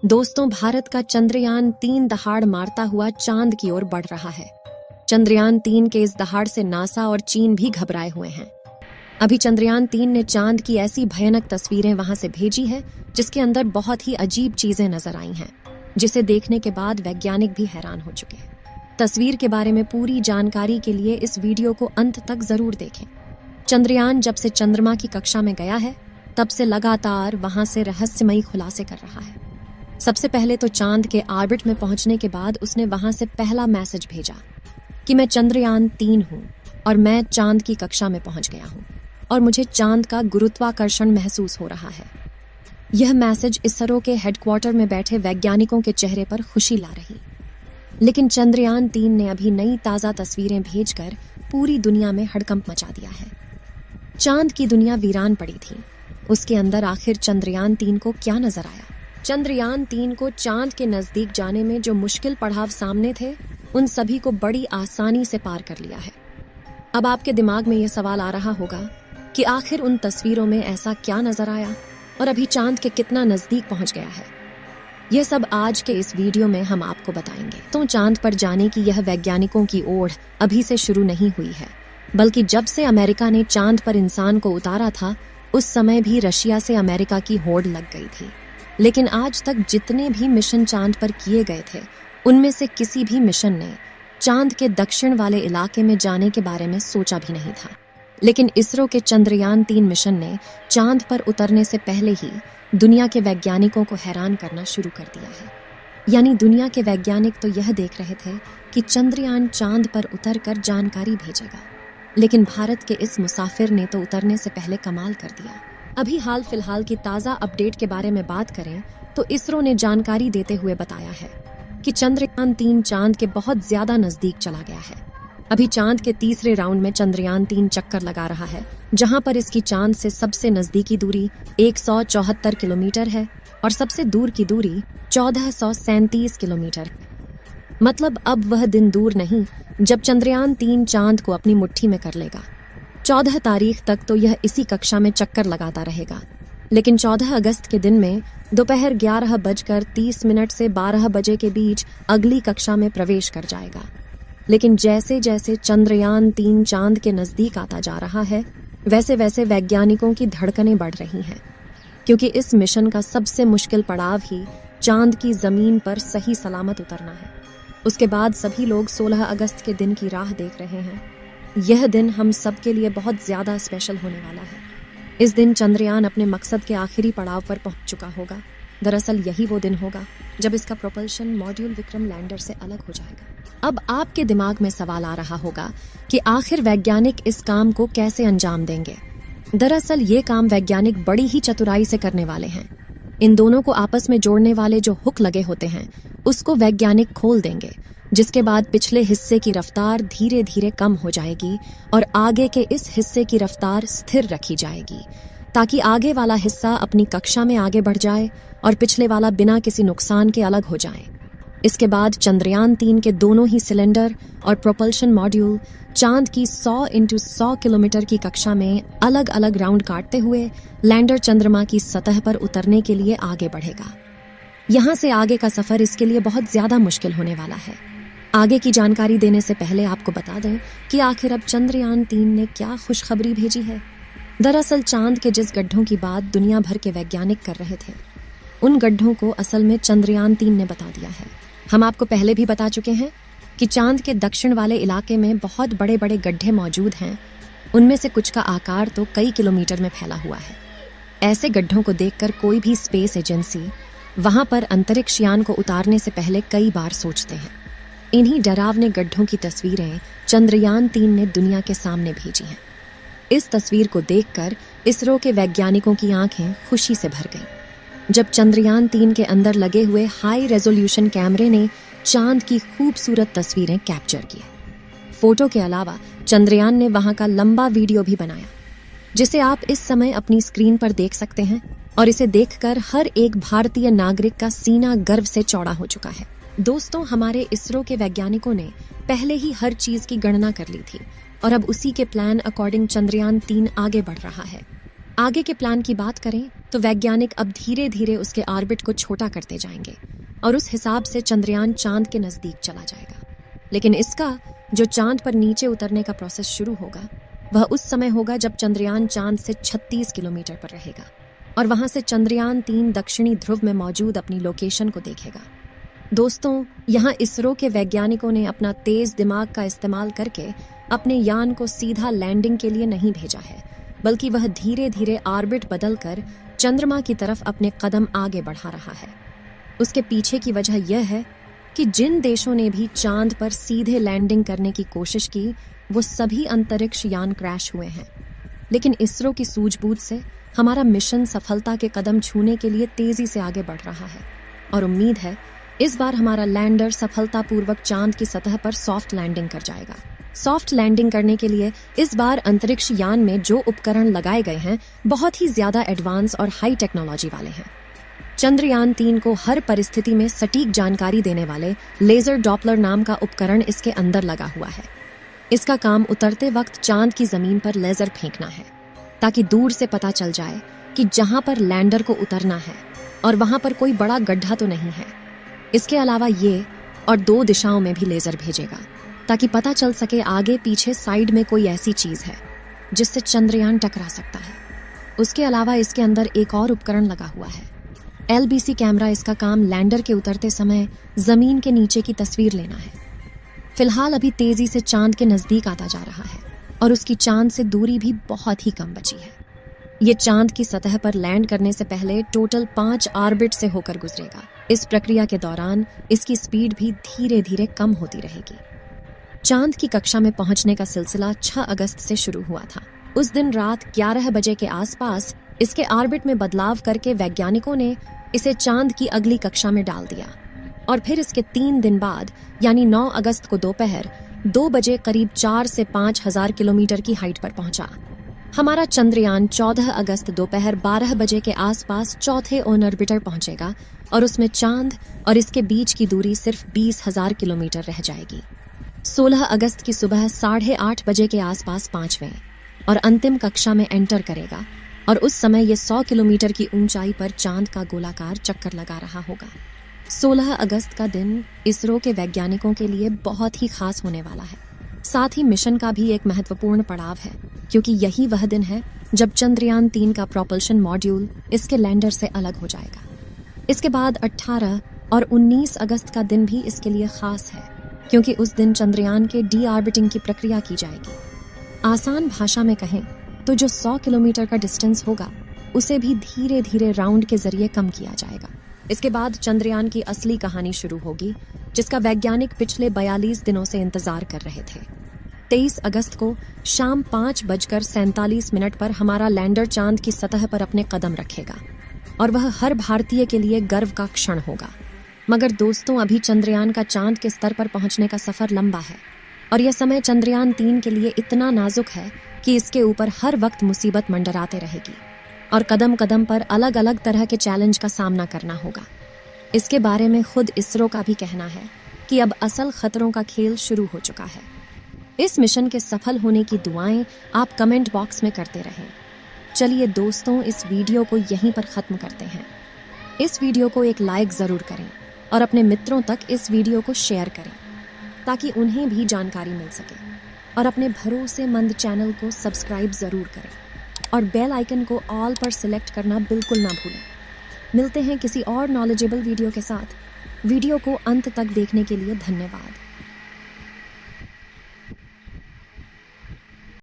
दोस्तों, भारत का चंद्रयान-3 दहाड़ मारता हुआ चांद की ओर बढ़ रहा है। चंद्रयान-3 के इस दहाड़ से नासा और चीन भी घबराए हुए हैं। अभी चंद्रयान-3 ने चांद की ऐसी भयानक तस्वीरें वहां से भेजी है जिसके अंदर बहुत ही अजीब चीजें नजर आई हैं, जिसे देखने के बाद वैज्ञानिक भी हैरान हो चुके हैं। तस्वीर के बारे में पूरी जानकारी के लिए इस वीडियो को अंत तक जरूर देखें। चंद्रयान जब से चंद्रमा की कक्षा में गया है, तब से लगातार वहां से रहस्यमयी खुलासे कर रहा है। सबसे पहले तो चांद के ऑर्बिट में पहुंचने के बाद उसने वहां से पहला मैसेज भेजा कि मैं चंद्रयान-3 हूं और मैं चांद की कक्षा में पहुंच गया हूं और मुझे चांद का गुरुत्वाकर्षण महसूस हो रहा है। यह मैसेज इसरो के हेडक्वार्टर में बैठे वैज्ञानिकों के चेहरे पर खुशी ला रही। लेकिन चंद्रयान-3 ने अभी नई ताजा तस्वीरें भेजकर पूरी दुनिया में हड़कंप मचा दिया है। चांद की दुनिया वीरान पड़ी थी। उसके अंदर आखिर चंद्रयान-3 को क्या नजर आया? चंद्रयान-3 को चांद के नजदीक जाने में जो मुश्किल पड़ाव सामने थे, उन सभी को बड़ी आसानी से पार कर लिया है। अब आपके दिमाग में यह सवाल आ रहा होगा कि आखिर उन तस्वीरों में ऐसा क्या नजर आया और अभी चांद के कितना नजदीक पहुंच गया है। यह सब आज के इस वीडियो में हम आपको बताएंगे। तो चांद पर जाने की यह वैज्ञानिकों की ओढ़ अभी से शुरू नहीं हुई है, बल्कि जब से अमेरिका ने चांद पर इंसान को उतारा था, उस समय भी रशिया से अमेरिका की होड़ लग गई थी। लेकिन आज तक जितने भी मिशन चांद पर किए गए थे, उनमें से किसी भी मिशन ने चांद के दक्षिण वाले इलाके में जाने के बारे में सोचा भी नहीं था। लेकिन इसरो के चंद्रयान-3 मिशन ने चांद पर उतरने से पहले ही दुनिया के वैज्ञानिकों को हैरान करना शुरू कर दिया है। यानी दुनिया के वैज्ञानिक तो यह देख रहे थे कि चंद्रयान चांद पर उतरकर जानकारी भेजेगा, लेकिन भारत के इस मुसाफिर ने तो उतरने से पहले कमाल कर दिया। अभी हाल फिलहाल की ताजा अपडेट के बारे में बात करें तो इसरो ने जानकारी देते हुए बताया है कि चंद्रयान-3 चांद के बहुत ज्यादा नजदीक चला गया है। अभी चांद के तीसरे राउंड में चंद्रयान-3 चक्कर लगा रहा है, जहां पर इसकी चांद से सबसे नजदीकी दूरी 174 किलोमीटर है और सबसे दूर की दूरी 1437 किलोमीटर है। मतलब अब वह दिन दूर नहीं जब चंद्रयान-3 चांद को अपनी मुट्ठी में कर लेगा। 14 तारीख तक तो यह इसी कक्षा में चक्कर लगाता रहेगा, लेकिन 14 अगस्त के दिन में दोपहर 11:30 से 12 बजे के बीच अगली कक्षा में प्रवेश कर जाएगा। लेकिन जैसे जैसे चंद्रयान-3 चांद के नजदीक आता जा रहा है, वैसे वैसे वैज्ञानिकों की धड़कनें बढ़ रही हैं, क्योंकि इस मिशन का सबसे मुश्किल पड़ाव ही चांद की जमीन पर सही सलामत उतरना है। उसके बाद सभी लोग 16 अगस्त के दिन की राह देख रहे हैं। यह दिन हम सब के लिए बहुत ज्यादा स्पेशल होने वाला है। इस दिन चंद्रयान अपने मकसद के आखिरी पड़ाव पर पहुंच चुका होगा। दरअसल यही वो दिन होगा जब इसका प्रोपल्शन मॉड्यूल विक्रम लैंडर से अलग हो जाएगा। अब आपके दिमाग में सवाल आ रहा होगा कि आखिर वैज्ञानिक इस काम को कैसे अंजाम देंगे। दरअसल ये काम वैज्ञानिक बड़ी ही चतुराई से करने वाले हैं। इन दोनों को आपस में जोड़ने वाले जो हुक लगे होते हैं, उसको वैज्ञानिक खोल देंगे, जिसके बाद पिछले हिस्से की रफ्तार धीरे धीरे कम हो जाएगी और आगे के इस हिस्से की रफ्तार स्थिर रखी जाएगी, ताकि आगे वाला हिस्सा अपनी कक्षा में आगे बढ़ जाए और पिछले वाला बिना किसी नुकसान के अलग हो जाए। इसके बाद चंद्रयान-3 के दोनों ही सिलेंडर और प्रोपल्शन मॉड्यूल चांद की 100 × 100 किलोमीटर की कक्षा में अलग अलग राउंड काटते हुए लैंडर चंद्रमा की सतह पर उतरने के लिए आगे बढ़ेगा। यहाँ से आगे का सफर इसके लिए बहुत ज्यादा मुश्किल होने वाला है। आगे की जानकारी देने से पहले आपको बता दें कि आखिर अब चंद्रयान-3 ने क्या खुशखबरी भेजी है। दरअसल चांद के जिस गड्ढों की बात दुनिया भर के वैज्ञानिक कर रहे थे, उन गड्ढों को असल में चंद्रयान-3 ने बता दिया है। हम आपको पहले भी बता चुके हैं कि चांद के दक्षिण वाले इलाके में बहुत बड़े बड़े गड्ढे मौजूद हैं। उनमें से कुछ का आकार तो कई किलोमीटर में फैला हुआ है। ऐसे गड्ढों को देखकर कोई भी स्पेस एजेंसी वहां पर अंतरिक्ष यान को उतारने से पहले कई बार सोचते हैं। इन्हीं डरावने गड्ढों की तस्वीरें चंद्रयान-3 ने दुनिया के सामने भेजी हैं। इस तस्वीर को देखकर इसरो के वैज्ञानिकों की आंखें खुशी से भर गईं। जब चंद्रयान-3 के अंदर लगे हुए हाई रेजोल्यूशन कैमरे ने चांद की खूबसूरत तस्वीरें कैप्चर की। फोटो के अलावा चंद्रयान ने वहां का लंबा वीडियो भी बनाया, जिसे आप इस समय अपनी स्क्रीन पर देख सकते हैं, और इसे देखकर हर एक भारतीय नागरिक का सीना गर्व से चौड़ा हो चुका है। दोस्तों, हमारे इसरो के वैज्ञानिकों ने पहले ही हर चीज की गणना कर ली थी और अब उसी के प्लान अकॉर्डिंग चंद्रयान-3 आगे बढ़ रहा है। आगे के प्लान की बात करें तो वैज्ञानिक अब धीरे धीरे उसके ऑर्बिट को छोटा करते जाएंगे और उस हिसाब से चंद्रयान चांद के नजदीक चला जाएगा। लेकिन इसका जो चांद पर नीचे उतरने का प्रोसेस शुरू होगा वह उस समय होगा जब चंद्रयान चांद से 36 किलोमीटर पर रहेगा और वहां से चंद्रयान 3 दक्षिणी ध्रुव में मौजूद अपनी लोकेशन को देखेगा। दोस्तों, यहाँ इसरो के वैज्ञानिकों ने अपना तेज दिमाग का इस्तेमाल करके अपने यान को सीधा लैंडिंग के लिए नहीं भेजा है, बल्कि वह धीरे धीरे ऑर्बिट बदलकर चंद्रमा की तरफ अपने कदम आगे बढ़ा रहा है। उसके पीछे की वजह यह है कि जिन देशों ने भी चांद पर सीधे लैंडिंग करने की कोशिश की वो सभी अंतरिक्ष यान क्रैश हुए हैं। लेकिन इसरो की सूझबूझ से हमारा मिशन सफलता के कदम छूने के लिए तेजी से आगे बढ़ रहा है और उम्मीद है इस बार हमारा लैंडर सफलतापूर्वक चांद की सतह पर सॉफ्ट लैंडिंग कर जाएगा। सॉफ्ट लैंडिंग करने के लिए इस बार अंतरिक्ष यान में जो उपकरण लगाए गए हैं बहुत ही ज्यादा एडवांस और हाई टेक्नोलॉजी वाले हैं। चंद्रयान 3 को हर परिस्थिति में सटीक जानकारी देने वाले लेजर डॉपलर नाम का उपकरण इसके अंदर लगा हुआ है। इसका काम उतरते वक्त चांद की जमीन पर लेजर फेंकना है ताकि दूर से पता चल जाए कि जहां पर लैंडर को उतरना है और वहां पर कोई बड़ा गड्ढा तो नहीं है। इसके अलावा ये और 2 दिशाओं में भी लेजर भेजेगा ताकि पता चल सके आगे पीछे साइड में कोई ऐसी चीज है जिससे चंद्रयान टकरा सकता है। उसके अलावा इसके अंदर एक और उपकरण लगा हुआ है, LBC कैमरा। इसका काम लैंडर के उतरते समय जमीन के नीचे की तस्वीर लेना है। फिलहाल अभी तेजी से चांद के नजदीक आता जा रहा है और उसकी चांद से दूरी भी बहुत ही कम बची है। ये चांद की सतह पर लैंड करने से पहले टोटल 5 ऑर्बिट से होकर गुजरेगा। इस प्रक्रिया के दौरान इसकी स्पीड भी धीरे धीरे कम होती रहेगी। चांद की कक्षा में पहुंचने का सिलसिला 6 अगस्त से शुरू हुआ था। उस दिन रात 11 बजे के आसपास इसके ऑर्बिट में बदलाव करके वैज्ञानिकों ने इसे चांद की अगली कक्षा में डाल दिया और फिर इसके 3 दिन बाद यानी 9 अगस्त को दोपहर 2 बजे करीब 4 से 5 हजार किलोमीटर की हाइट पर पहुंचा। हमारा चंद्रयान 14 अगस्त दोपहर 12 बजे के आसपास चौथे ऑन ऑर्बिटर पहुंचेगा और उसमें चांद और इसके बीच की दूरी सिर्फ 20,000 किलोमीटर रह जाएगी। 16 अगस्त की सुबह 8:30 बजे के आसपास 5वें और अंतिम कक्षा में एंटर करेगा और उस समय ये 100 किलोमीटर की ऊंचाई पर चांद का गोलाकार चक्कर लगा रहा होगा। 16 अगस्त का दिन इसरो के वैज्ञानिकों के लिए बहुत ही खास होने वाला है। साथ ही मिशन का भी एक महत्वपूर्ण पड़ाव है क्योंकि यही वह दिन है जब चंद्रयान 3 का प्रोपल्शन मॉड्यूल इसके लैंडर से अलग हो जाएगा। इसके बाद 18 और 19 अगस्त का दिन भी इसके लिए खास है क्योंकि उस दिन चंद्रयान के डी ऑर्बिटिंग की प्रक्रिया की जाएगी। आसान भाषा में कहें तो जो 100 किलोमीटर का डिस्टेंस होगा उसे भी धीरे धीरे राउंड के जरिए कम किया जाएगा। इसके बाद चंद्रयान की असली कहानी शुरू होगी जिसका वैज्ञानिक पिछले 42 दिनों से इंतजार कर रहे थे। 23 अगस्त को शाम 5:47 पर हमारा लैंडर चांद की सतह पर अपने कदम रखेगा और वह हर भारतीय के लिए गर्व का क्षण होगा। मगर दोस्तों, अभी चंद्रयान का चांद के स्तर पर पहुंचने का सफर लंबा है और यह समय चंद्रयान 3 के लिए इतना नाजुक है कि इसके ऊपर हर वक्त मुसीबत मंडराते रहेगी और कदम कदम पर अलग अलग तरह के चैलेंज का सामना करना होगा। इसके बारे में खुद इसरो का भी कहना है कि अब असल खतरों का खेल शुरू हो चुका है। इस मिशन के सफल होने की दुआएं आप कमेंट बॉक्स में करते रहें। चलिए दोस्तों, इस वीडियो को यहीं पर खत्म करते हैं। इस वीडियो को एक लाइक जरूर करें और अपने मित्रों तक इस वीडियो को शेयर करें ताकि उन्हें भी जानकारी मिल सके और अपने भरोसेमंद चैनल को सब्सक्राइब जरूर करें और बेल आइकन को ऑल पर सिलेक्ट करना बिल्कुल ना भूलें। मिलते हैं किसी और नॉलेजेबल वीडियो के साथ। वीडियो को अंत तक देखने के लिए धन्यवाद।